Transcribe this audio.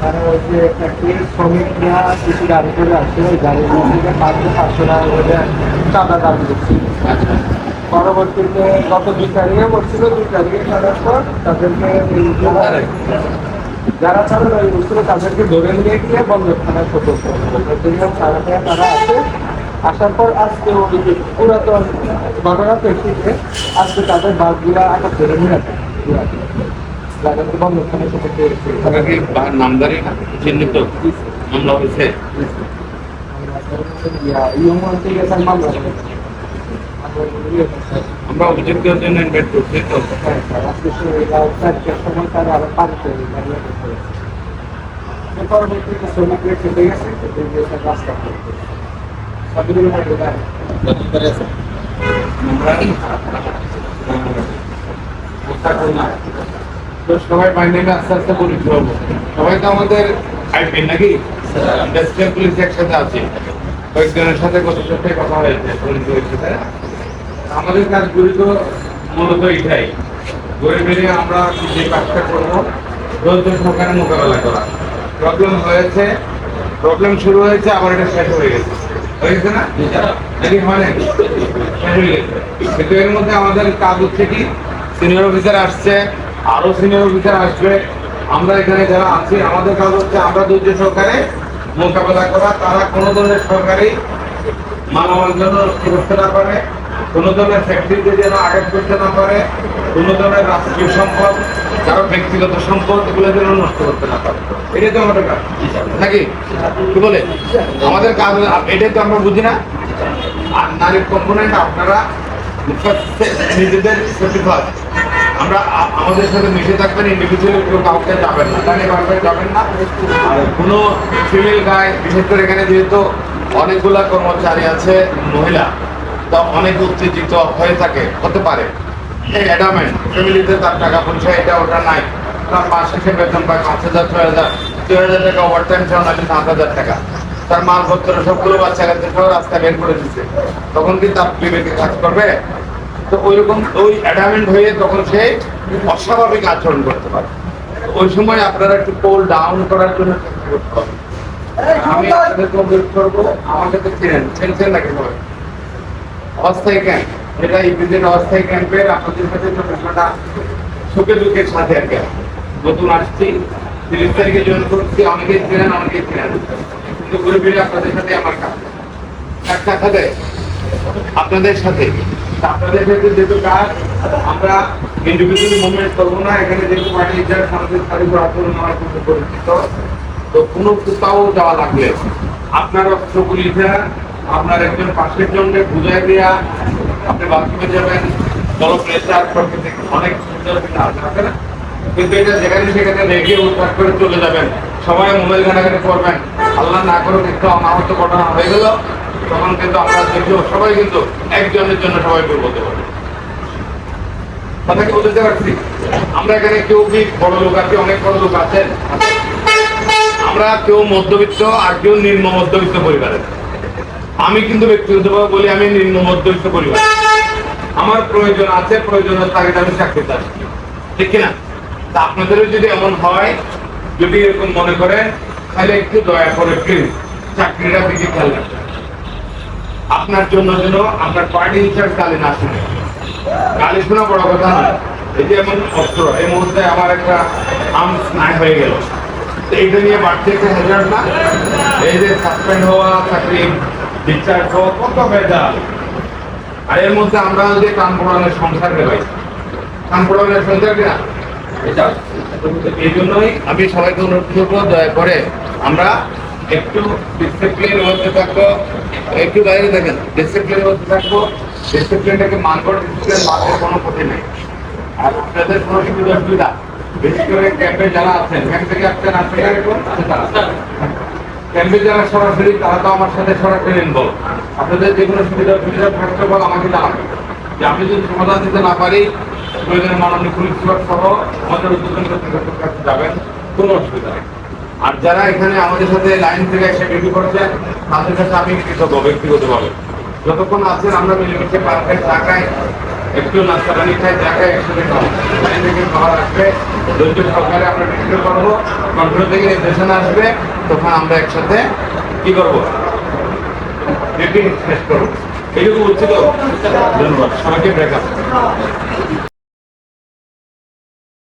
মানে ওই যে একটি শ্রমিকরা কিছু গাড়ি করে আসছে, ওই গাড়ির মধ্যে 500 টাকা করে চাঁদা দাবি করছি। পরবর্তীতে গত 2 তারিখে বলছিল, 2 তারিখে ছাড়ার পর তাদেরকে যারা ছাড়েন ওই বলছিল তাদেরকে ধরে নিয়ে গিয়ে বন্দরখানায় সতর্ক ছাড়াতে তারা আসে। আসার পর আজকে ওই পুরাতন ঘটনা প্রেক্ষিতে আজকে তাদের বাসগুলা আটক ধরে নিয়ে আসে বন্দরখানায় সতর্ক করেছে। নামদারি চিহ্নিত মামলা হয়েছে। আমরা অভিযোগের জন্য ইনভাইট করছি তো। পরবর্তীতে শ্রমিকরা খেতে গেছে, খেতে গিয়ে রাস্তা তো সবাই বাইরে আস্তে আস্তে পরিচিত হবো। সবাই তো আমাদের আইবেন নাকি ইন্ডাস্ট্রিয়াল পুলিশ একসাথে আছে, কয়েকজনের সাথে গত সপ্তাহে কথা হয়েছে, পরিচিত হয়েছে। আমাদের কাজগুলি তো মূলত এটাই, ঘুরে ফিরে আমরা যে কাজটা করবো ধৈর্য সহকারে মোকাবেলা করা। প্রবলেম হয়েছে, প্রবলেম শুরু হয়েছে, আবার এটা শেষ হয়ে গেছে, হয়ে গেছে না নাকি হয় নাকি শেষ হয়ে গেছে। কিন্তু এর মধ্যে আমাদের কাজ হচ্ছে কি, সিনিয়র অফিসার আসছে, আরো সিনিয়র অফিসার আসবে, আমরা এখানে যারা আছি আমাদের কাজ হচ্ছে আমরা ধৈর্য সহকারে মোকাবেলা করা। তারা কোনো ধরনের সরকারি মালামাল জন্য নষ্ট করতে না পারে, কোনো ধরনের ফ্যাক্টরিতে যেন আঘাত করতে না পারে, কোনো ধরনের রাষ্ট্রীয় সম্পদ, কারো ব্যক্তিগত সম্পদ এগুলো যেন নষ্ট করতে না পারে। এটাই তো আমাদের কাজ নাকি কি বলে আমাদের কাজ, এটাই তো আমরা বুঝি না। আর নারীর কম্পোনেন্ট আপনারা নিজেদের সেফটিফাই, আমরা আমাদের সাথে মিশে থাকবেন, ইন্ডিভিজুয়াল কেউ কাউকে যাবেন না, গাড়ি বারবার যাবেন না। আর কোনো ফিমেল গায়ে, বিশেষ করে এখানে যেহেতু অনেকগুলা কর্মচারী আছে মহিলা, তা অনেক উত্তেজিত হয়ে থাকে, হতে পারে অ্যাডামেন্ট ফ্যামিলিতে তার টাকা পয়সা এটা ওটা নাই, তার মাস শেষে বেতন পায় 5,000 6,000 টাকা ওভার টাইম ছাড়া নাকি 7,000 টাকা, তার মালপত্র সবগুলো বাচ্চা কাছে সব রাস্তায় বের করে দিচ্ছে, তখন কি তার বিবেকে কাজ করবে? তো ওইরকম ওই অ্যাডামেন্ট হয়ে তখন সে অস্বাভাবিক আচরণ করতে পারে। ওই সময় আপনারা একটু কোল ডাউন করার জন্য চেষ্টা করতে হবে। আমি আপনাদেরকে অনুরোধ করবো, আমাকে তো চিনেন নাকি সবাই? অস্থায়ী ক্যাম্প, এটা ইপিজেড অস্থায়ী ক্যাম্পের আপনাদের সাথে তো ঘটনাটা সুখে দুঃখের সাথে আর কি। নতুন আসছি, 30 তারিখে জয়েন করছি, অনেকেই ছিলেন কিন্তু ঘুরে ফিরে আপনাদের সাথে আমার কাজ সাথে আপনাদের সাথে যেহেতু কাজ, আমরা ইন্ডিভিজুয়ালি মুভমেন্ট করবো না। এখানে যেহেতু পার্টি লিডার সামাজিক কারিগর আচরণ আমার খুব পরিচিত, তো কোনো কোথাও যাওয়া লাগলে আপনার অস্ত্রগুলিটা আপনার একজন পাশের জনকে বুঝাই দেওয়া, আপনি বাথরুমে যাবেন, জল প্রেসার প্রকৃতি অনেক সুন্দর আছে না, কিন্তু এটা যেখানে সেখানে রেখে উদ্ধার করে চলে যাবেন, সবাই মোবাইল ঘাটাঘাটি করবেন, আল্লাহ না করুক একটু অনাহত ঘটনা হয়ে গেল, তখন কিন্তু আমরা দেখবো সবাই কিন্তু একজনের জন্য সবাই বলতে পারবে। কথা কি বুঝতে পারছি? আমরা এখানে কেউ কি বড় লোক আছে, অনেক বড় লোক আছেন, আমরা কেউ মধ্যবিত্ত আর কেউ নিম্ন মধ্যবিত্ত পরিবারের। আমি কিন্তু ব্যক্তিগতভাবে বলি আমি নিম্ন মধ্যবিত্ত পরিবার, আমার প্রয়োজন আছে, প্রয়োজনের তাগিদে আমি চাকরি চাচ্ছি, ঠিক কিনা? তা আপনাদেরও যদি এমন হয়, যদি এরকম মনে করেন, তাহলে একটু দয়া করে প্লিজ চাকরিটা দিকে খেয়াল রাখবেন। আপনার জন্য যেন আপনার পার্টি ইনচার্জ গালি না শুনে, গালি শোনা বড় কথা নয়, এই যে এমন অস্ত্র এই মুহূর্তে আমার একটা আর্মস নাই হয়ে গেল, এইটা নিয়ে বাড়ছে একটা হ্যাজার্ড না? এই যে সাসপেন্ড হওয়া, চাকরি ডিসচার্জ হওয়া, কত ভেজাল। আর এর মধ্যে আমরা যে কান পড়ানোর সংসার দেবাই, কান পড়ানোর সংসার কিনা এটা, এই জন্যই আমি সবাইকে অনুরোধ করবো, দয়া করে আমরা একটু ডিসিপ্লিন মধ্যে থাকবো, একটু বাইরে দেখেন, ডিসিপ্লিনের মধ্যে থাকবো, ডিসিপ্লিনটাকে মানবো, ডিসিপ্লিন মানতে কোনো ক্ষতি নেই। আর আপনাদের কোনো সুবিধা বিশেষ করে ক্যাম্পে যারা আছেন, ক্যাম্প থেকে আপনার ক্যাম্পে যারা সরাসরি, তারা তো আমার সাথে সরাসরি ইনভলভ। আপনাদের যে কোনো সুবিধা থাকতে পারে আমাকে জানাবেন, যে আমি যদি সমাধান দিতে না পারি, প্রয়োজনে মাননীয় পুলিশ বিভাগ সহ আমাদের উদ্যোগের কাছে যাবেন, কোনো অসুবিধা নেই। আর যারা এখানে আমাদের সাথে লাইন থেকে এসে ডিউটি করছেন, তাদের কাছে আমি কৃতজ্ঞ ব্যক্তিগতভাবে। যতক্ষণ আছেন আমরা মিলেমিশে পারফেক্ট জায়গায় একটু নাস্তা পানি খাই, জায়গায় একসাথে লাইন থেকে খাবার আসবে, ধৈর্য সহকারে আমরা ভিডিও করবো, কন্ট্রোল থেকে নির্দেশনা আসবে, তখন আমরা একসাথে কি করবো, মিটিং শেষ করবো। এইটুকু বলছিল। ধন্যবাদ সবাইকে, ব্রেকআপ।